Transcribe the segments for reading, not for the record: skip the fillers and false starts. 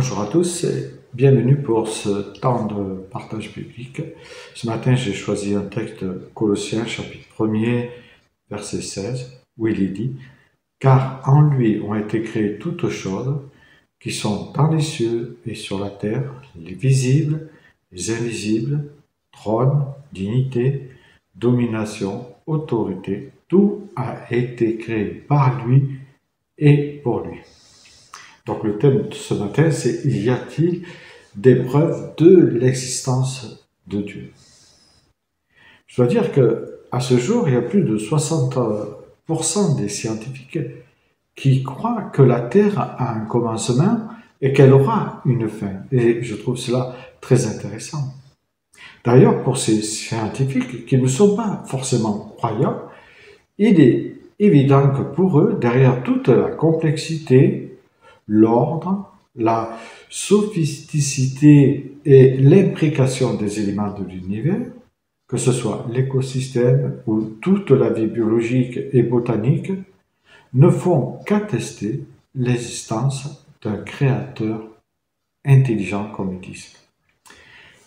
Bonjour à tous et bienvenue pour ce temps de partage biblique. Ce matin, j'ai choisi un texte de Colossiens, chapitre 1er, verset 16, où il est dit « Car en lui ont été créées toutes choses qui sont dans les cieux et sur la terre, les visibles, les invisibles, trône, dignité, domination, autorité, tout a été créé par lui et pour lui. » Donc le thème de ce matin, c'est « Y a-t-il des preuves de l'existence de Dieu ?» Je dois dire qu'à ce jour, il y a plus de 60% des scientifiques qui croient que la Terre a un commencement et qu'elle aura une fin. Et je trouve cela très intéressant. D'ailleurs, pour ces scientifiques qui ne sont pas forcément croyants, il est évident que pour eux, derrière toute la complexité, l'ordre, la sophisticité et l'imprécation des éléments de l'univers, que ce soit l'écosystème ou toute la vie biologique et botanique, ne font qu'attester l'existence d'un créateur intelligent, comme ils disent.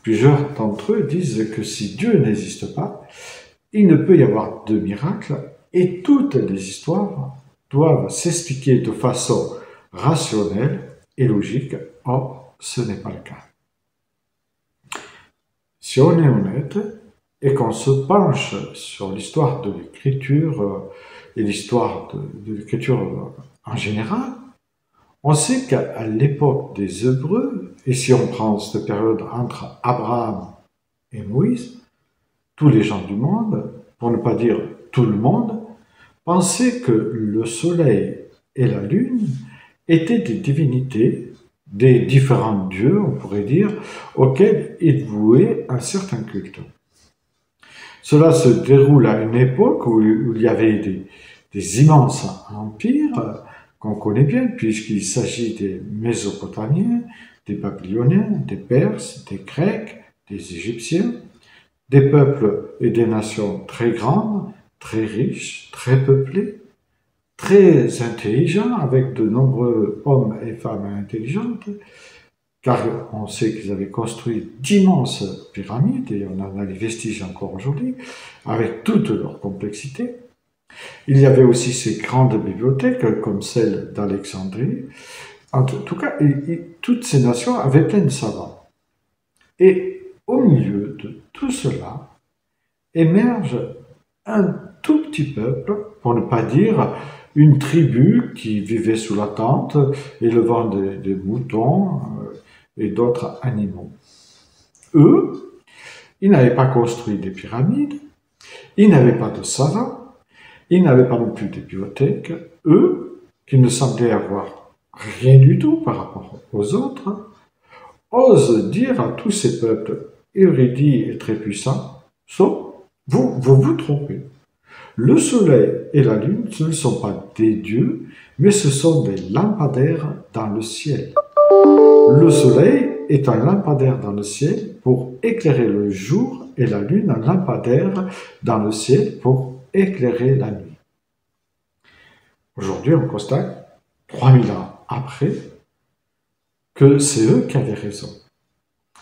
Plusieurs d'entre eux disent que si Dieu n'existe pas, il ne peut y avoir de miracle et toutes les histoires doivent s'expliquer de façon rationnelle et logique. Or, ce n'est pas le cas. Si on est honnête et qu'on se penche sur l'histoire de l'écriture et l'histoire de l'écriture en général, on sait qu'à l'époque des Hébreux, et si on prend cette période entre Abraham et Moïse, tous les gens du monde, pour ne pas dire tout le monde, pensaient que le soleil et la lune étaient des divinités, des différents dieux, on pourrait dire, auxquels ils vouaient un certain culte. Cela se déroule à une époque où il y avait des immenses empires qu'on connaît bien, puisqu'il s'agit des Mésopotamiens, des Babyloniens, des Perses, des Grecs, des Égyptiens, des peuples et des nations très grandes, très riches, très peuplées, très intelligents, avec de nombreux hommes et femmes intelligentes, car on sait qu'ils avaient construit d'immenses pyramides, et on en a les vestiges encore aujourd'hui, avec toute leur complexité. Il y avait aussi ces grandes bibliothèques, comme celle d'Alexandrie. En tout cas, toutes ces nations avaient plein de savants. Et au milieu de tout cela, émerge un tout petit peuple, pour ne pas dire une tribu qui vivait sous la tente, élevant des moutons et d'autres animaux. Eux, ils n'avaient pas construit des pyramides, ils n'avaient pas de savants, ils n'avaient pas non plus de bibliothèques. Eux, qui ne semblaient avoir rien du tout par rapport aux autres, osent dire à tous ces peuples érudits et très puissants, sauf vous vous trompez. Le soleil et la lune, ce ne sont pas des dieux, mais ce sont des lampadaires dans le ciel. Le soleil est un lampadaire dans le ciel pour éclairer le jour et la lune un lampadaire dans le ciel pour éclairer la nuit. Aujourd'hui, on constate, 3000 ans après, que c'est eux qui avaient raison.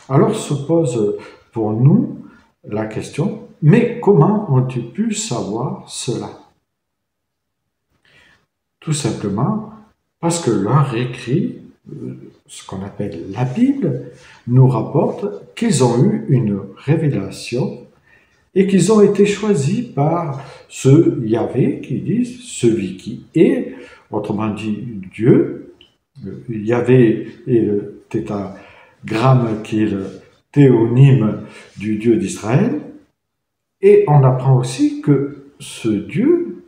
Alors se pose pour nous la question, mais comment ont-ils pu savoir cela? Tout simplement parce que leur écrit, ce qu'on appelle la Bible, nous rapporte qu'ils ont eu une révélation et qu'ils ont été choisis par ce Yahvé qui disent celui qui est, autrement dit Dieu. Yahvé est le tétragramme qui est le théonyme du Dieu d'Israël. Et on apprend aussi que ce Dieu,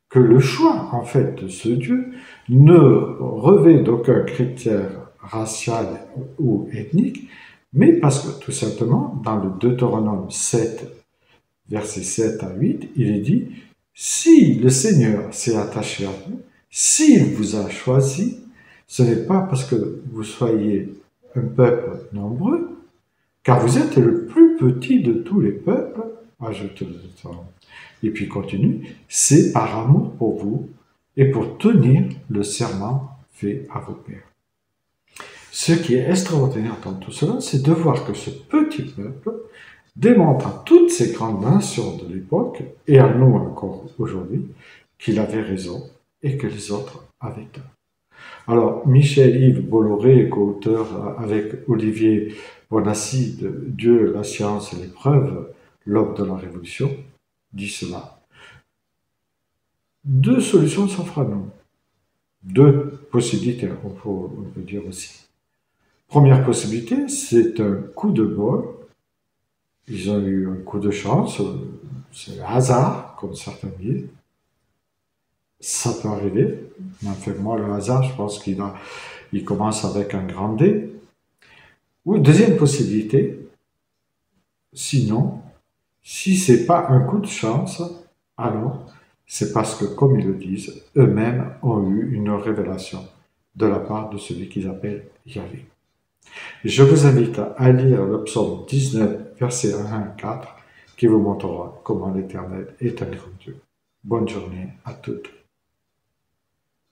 que le choix en fait de ce Dieu ne revêt d'aucun critère racial ou ethnique, mais parce que tout simplement dans le Deutéronome 7, versets 7 à 8, il est dit « Si le Seigneur s'est attaché à vous, s'il vous a choisi, ce n'est pas parce que vous soyez un peuple nombreux, car vous êtes le plus petit de tous les peuples, ajoute le Deutéronome. Et puis continue, c'est par amour pour vous et pour tenir le serment fait à vos pères. » Ce qui est extraordinaire dans tout cela, c'est de voir que ce petit peuple démontre à toutes ces grandes nations de l'époque, et à nous encore aujourd'hui, qu'il avait raison et que les autres avaient tort. Alors, Michel-Yves Bolloré, co-auteur avec Olivier Bonassi de Dieu, la science et l'épreuve, l'homme de la Révolution, dit cela. Deux solutions s'offrent à nous. Deux possibilités, on peut dire aussi. Première possibilité, c'est un coup de bol. Ils ont eu un coup de chance, c'est le hasard, comme certains disent. Ça peut arriver. Mais enfin, moi, le hasard, je pense qu'il commence avec un grand D. Ou deuxième possibilité, sinon, si c'est pas un coup de chance, alors c'est parce que, comme ils le disent, eux-mêmes ont eu une révélation de la part de celui qu'ils appellent Yahvé. Je vous invite à lire le psaume 19, versets 1 à 4, qui vous montrera comment l'Éternel est un grand Dieu. Bonne journée à toutes.